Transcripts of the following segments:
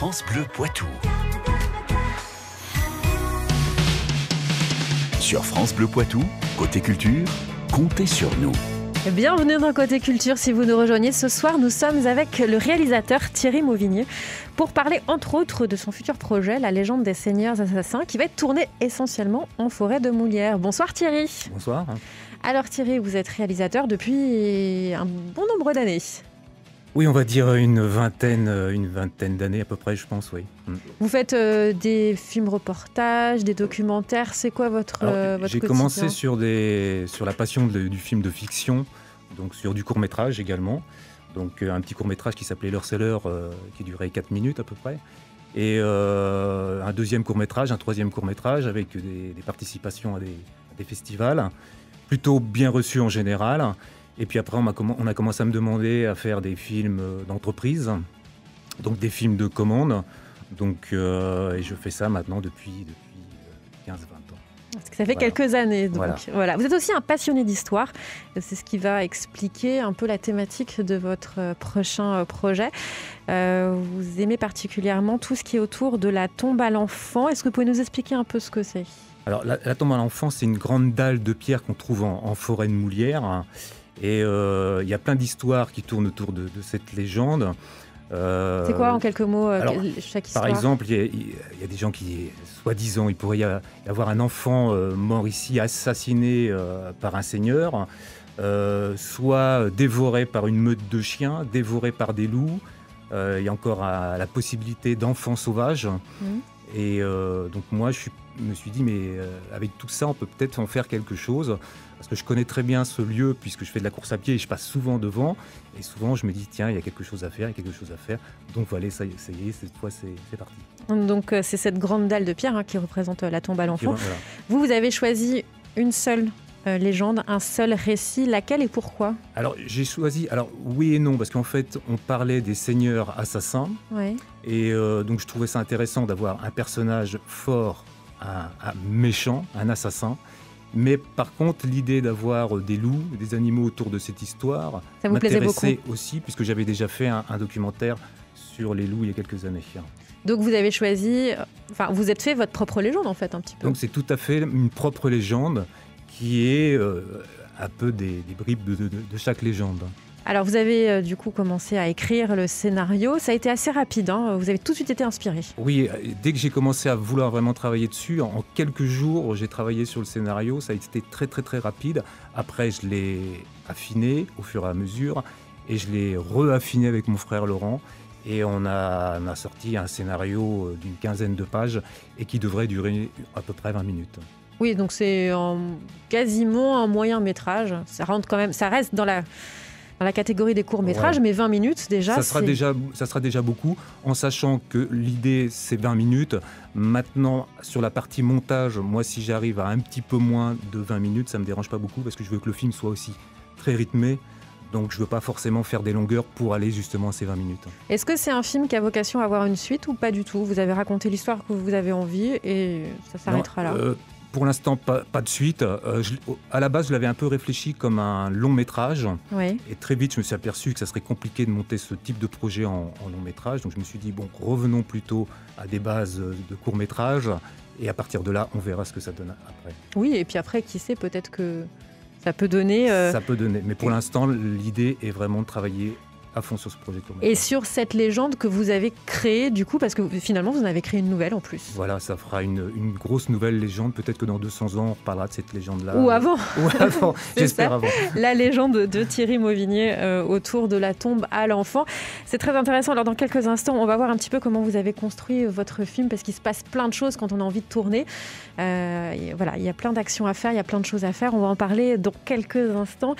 France Bleu Poitou. Sur France Bleu Poitou, côté culture, comptez sur nous. Bienvenue dans Côté Culture. Si vous nous rejoignez ce soir, nous sommes avec le réalisateur Thierry Mauvigné pour parler entre autres de son futur projet, La légende des seigneurs assassins, qui va être tourné essentiellement en forêt de Moulières. Bonsoir Thierry. Bonsoir. Alors Thierry, vous êtes réalisateur depuis un bon nombre d'années. Oui, on va dire une vingtaine d'années à peu près, je pense, oui. Vous faites des films reportages, des documentaires. C'est quoi votre quotidien ? J'ai commencé sur la passion du film de fiction, donc sur du court-métrage également. Donc un petit court-métrage qui s'appelait L'Heure qui durait 4 minutes à peu près. Et un deuxième court-métrage, un troisième court-métrage avec des participations à des festivals, plutôt bien reçus en général. Et puis après, on a commencé à me demander à faire des films d'entreprise, donc des films de commande. Donc, et je fais ça maintenant depuis 15-20 ans. Parce que ça fait quelques années. Donc, voilà. Vous êtes aussi un passionné d'histoire. C'est ce qui va expliquer un peu la thématique de votre prochain projet. Vous aimez particulièrement tout ce qui est autour de la tombe à l'enfant. Est-ce que vous pouvez nous expliquer un peu ce que c'est ? Alors, la tombe à l'enfant, c'est une grande dalle de pierre qu'on trouve en forêt de Moulières. Et il y a plein d'histoires qui tournent autour de cette légende. C'est quoi en quelques mots chaque histoire ? Par exemple, il y a des gens qui, soi-disant, il pourrait y avoir un enfant mort ici, assassiné par un seigneur, soit dévoré par une meute de chiens, dévoré par des loups. Il y a encore la possibilité d'enfants sauvages. Et donc moi, je me suis dit, mais avec tout ça, on peut peut-être en faire quelque chose. Parce que je connais très bien ce lieu, puisque je fais de la course à pied et je passe souvent devant. Et souvent, je me dis, tiens, il y a quelque chose à faire, Donc voilà, ça y est, cette fois, c'est parti. Donc c'est cette grande dalle de pierre qui représente la tombe à l'enfant. Voilà. Vous avez choisi une seule légende, un seul récit. Laquelle et pourquoi ? Alors, j'ai choisi... Alors, oui et non, parce qu'en fait, on parlait des seigneurs assassins. Ouais. Et donc, je trouvais ça intéressant d'avoir un personnage fort, un méchant, un assassin. Mais par contre, l'idée d'avoir des loups, des animaux autour de cette histoire m'intéressait aussi, puisque j'avais déjà fait un documentaire sur les loups il y a quelques années. Donc vous avez choisi, vous êtes fait votre propre légende en fait un petit peu. Donc c'est tout à fait une propre légende qui est un peu des bribes de chaque légende. Alors vous avez du coup commencé à écrire le scénario, ça a été assez rapide, vous avez tout de suite été inspiré. Oui, dès que j'ai commencé à vouloir vraiment travailler dessus, en quelques jours j'ai travaillé sur le scénario, ça a été très très très rapide. Après je l'ai affiné au fur et à mesure et je l'ai re-affiné avec mon frère Laurent et on a sorti un scénario d'une 15aine de pages et qui devrait durer à peu près 20 minutes. Oui, donc c'est quasiment un moyen métrage, ça reste dans la catégorie des courts-métrages, mais 20 minutes déjà... Ça sera déjà beaucoup, en sachant que l'idée, c'est 20 minutes. Maintenant, sur la partie montage, moi, si j'arrive à un petit peu moins de 20 minutes, ça ne me dérange pas beaucoup, parce que je veux que le film soit aussi très rythmé. Donc, je ne veux pas forcément faire des longueurs pour aller justement à ces 20 minutes. Est-ce que c'est un film qui a vocation à avoir une suite ou pas du tout ? Vous avez raconté l'histoire que vous avez envie et ça s'arrêtera là. Pour l'instant, pas de suite. À la base, je l'avais un peu réfléchi comme un long métrage. Oui. Et très vite, je me suis aperçu que ça serait compliqué de monter ce type de projet en long métrage. Donc je me suis dit, revenons plutôt à des bases de court métrage. Et à partir de là, on verra ce que ça donne après. Oui, et puis après, qui sait, peut-être que ça peut donner... Ça peut donner. Mais pour l'instant, l'idée est vraiment de travailler à fond sur ce projet court métrage. Et sur cette légende que vous avez créée, du coup, parce que finalement, vous en avez créé une nouvelle en plus. Voilà, ça fera une grosse nouvelle légende. Peut-être que dans 200 ans, on reparlera de cette légende-là. Ou avant. J'espère avant. La légende de Thierry Mauvigné autour de la tombe à l'enfant. C'est très intéressant. Alors, dans quelques instants, on va voir un petit peu comment vous avez construit votre film, parce qu'il se passe plein de choses quand on a envie de tourner. Voilà, il y a plein d'actions à faire, il y a plein de choses à faire. On va en parler dans quelques instants.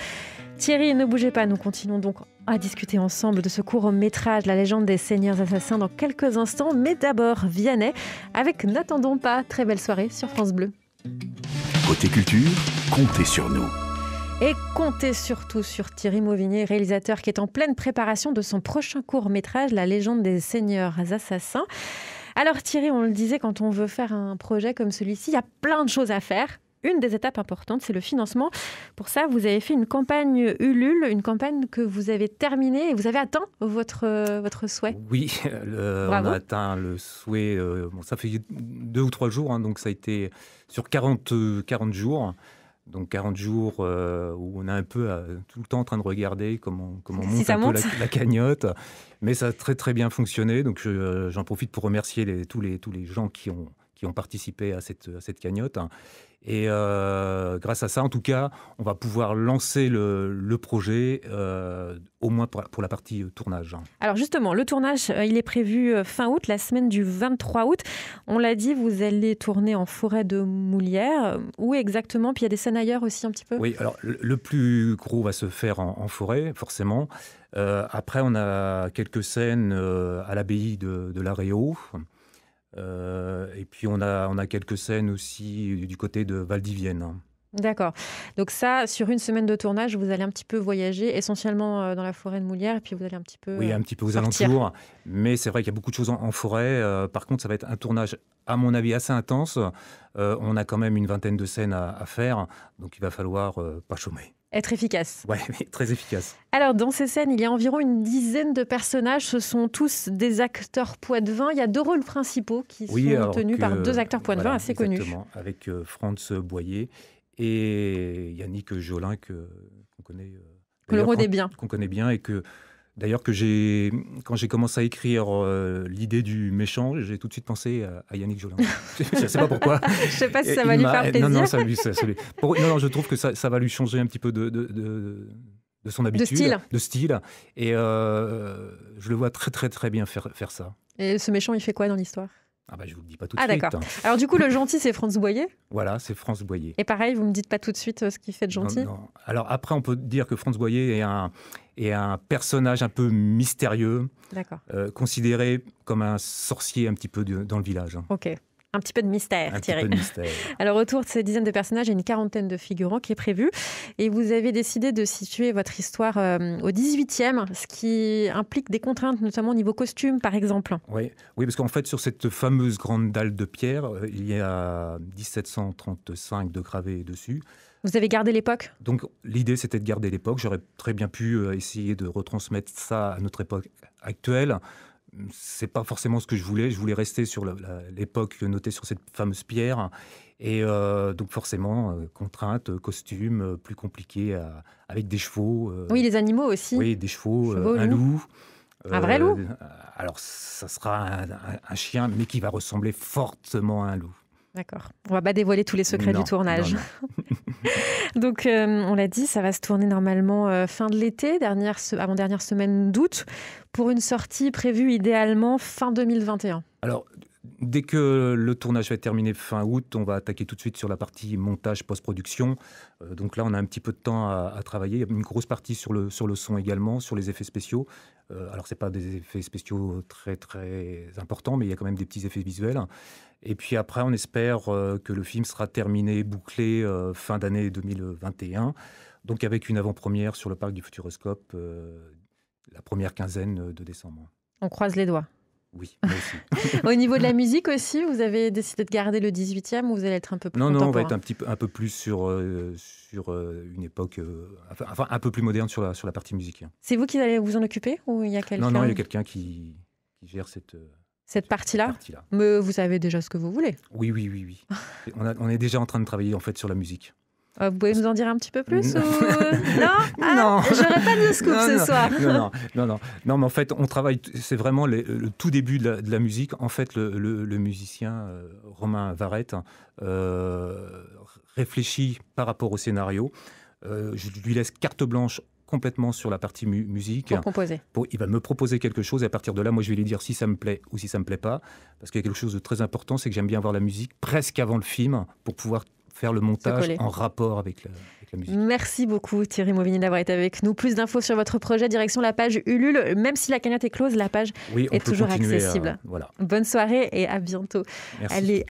Thierry, ne bougez pas, nous continuons donc à discuter ensemble de ce court-métrage La légende des seigneurs assassins dans quelques instants. Mais d'abord, Vianney avec N'attendons pas. Très belle soirée sur France Bleu. Côté culture, comptez sur nous. Et comptez surtout sur Thierry Mauvigné, réalisateur qui est en pleine préparation de son prochain court-métrage La légende des seigneurs assassins. Alors Thierry, on le disait, quand on veut faire un projet comme celui-ci, il y a plein de choses à faire. une des étapes importantes, c'est le financement. Pour ça, vous avez fait une campagne Ulule, une campagne que vous avez terminée et vous avez atteint votre souhait. Oui, on a atteint le souhait, ça fait 2 ou 3 jours, donc ça a été sur 40 jours. Donc 40 jours où on est un peu tout le temps en train de regarder comment monte un peu la cagnotte. Mais ça a très très bien fonctionné. Donc j'en profite pour remercier tous les gens qui ont participé à cette cagnotte. Et grâce à ça, en tout cas, on va pouvoir lancer le projet, au moins pour la partie tournage. Alors justement, le tournage, il est prévu fin août, la semaine du 23 août. On l'a dit, vous allez tourner en forêt de Moulières. Où exactement? Puis il y a des scènes ailleurs aussi un petit peu? Oui, alors le plus gros va se faire en forêt, forcément. Après, on a quelques scènes à l'abbaye de La Réau. Et puis on a quelques scènes aussi du côté de Valdivienne. D'accord. Donc ça, sur une semaine de tournage, vous allez un petit peu voyager, essentiellement dans la forêt de Moulières, et puis vous allez un petit peu Oui, un petit peu aux sortir. alentours. Mais c'est vrai qu'il y a beaucoup de choses en forêt. Par contre, ça va être un tournage, à mon avis, assez intense. On a quand même une vingtaine de scènes à faire, donc il va falloir pas chômer. Être efficace. Oui, très efficace. Alors, dans ces scènes, il y a environ une dizaine de personnages. Ce sont tous des acteurs poitevins. Il y a 2 rôles principaux qui sont tenus par 2 acteurs poitevins assez connus. Exactement, avec Franz Boyer et Yannick Jolin, qu'on connaît, que le rôle est bien. Qu'on connaît bien et que... D'ailleurs, quand j'ai commencé à écrire l'idée du méchant, j'ai tout de suite pensé à Yannick Jolin. Je ne sais pas pourquoi. Je ne sais pas si ça va lui faire plaisir. Non, je trouve que ça va lui changer un petit peu de son habitude. De style. Et je le vois très, très, très bien faire ça. Et ce méchant, il fait quoi dans l'histoire ? Je ne vous le dis pas tout de suite. Ah d'accord. Alors du coup, le gentil, c'est Franz Boyer ? Voilà, c'est Franz Boyer. Et pareil, vous ne me dites pas tout de suite ce qu'il fait de gentil ? Non. Alors après, on peut dire que Franz Boyer est un personnage un peu mystérieux, considéré comme un sorcier un petit peu dans le village. Ok. Un petit peu de mystère, Thierry. Un petit peu de mystère. Alors, autour de ces dizaines de personnages, il y a une quarantaine de figurants qui est prévu. Et vous avez décidé de situer votre histoire au 18e, ce qui implique des contraintes, notamment au niveau costume, par exemple. Oui, parce qu'en fait, sur cette fameuse grande dalle de pierre, il y a 1735 de gravés dessus. Vous avez gardé l'époque ? Donc, l'idée, c'était de garder l'époque. J'aurais très bien pu essayer de retransmettre ça à notre époque actuelle. C'est pas forcément ce que je voulais. Je voulais rester sur l'époque notée sur cette fameuse pierre. Et donc forcément, contraintes, costumes, plus compliqués, avec des chevaux. Oui, les animaux aussi. Oui, des chevaux, un loup. Un vrai loup ? Alors, ça sera un chien, mais qui va ressembler fortement à un loup. D'accord. On ne va pas dévoiler tous les secrets du tournage. Non. Donc, on l'a dit, ça va se tourner normalement fin de l'été, avant-dernière semaine d'août, pour une sortie prévue idéalement fin 2021. Alors, dès que le tournage va être terminé fin août, on va attaquer tout de suite sur la partie montage, post-production. Donc là, on a un petit peu de temps à travailler. Il y a une grosse partie sur le son également, sur les effets spéciaux. Alors, ce n'est pas des effets spéciaux très, très importants, mais il y a quand même des petits effets visuels. Et puis après, on espère que le film sera terminé, bouclé fin d'année 2021. Donc avec une avant-première sur le parc du Futuroscope, la première quinzaine de décembre. On croise les doigts. Oui, moi aussi. Au niveau de la musique aussi, vous avez décidé de garder le 18e ou vous allez être un peu plus contemporain ? Non, on va être un peu plus sur une époque, un peu plus moderne sur la partie musique. C'est vous qui allez vous en occuper ou il y a quelqu'un ? Non, il y a quelqu'un qui gère cette partie-là. Mais vous savez déjà ce que vous voulez. Oui. On est déjà en train de travailler en fait sur la musique. Vous pouvez nous en dire un petit peu plus Non. Non. J'aurais pas de scoop ce soir. Non, mais en fait, on travaille. C'est vraiment le tout début de la musique. En fait, le musicien Romain Varette réfléchit par rapport au scénario. Je lui laisse carte blanche complètement sur la partie musique. Pour composer. Il va me proposer quelque chose et à partir de là, moi, je vais lui dire si ça me plaît ou si ça me plaît pas. Parce qu'il y a quelque chose de très important, c'est que j'aime bien voir la musique presque avant le film pour pouvoir faire le montage en rapport avec la musique. Merci beaucoup Thierry Mauvigny d'avoir été avec nous. Plus d'infos sur votre projet, direction la page Ulule. Même si la cagnotte est close, la page est toujours accessible. Voilà. Bonne soirée et à bientôt. Merci. Allez,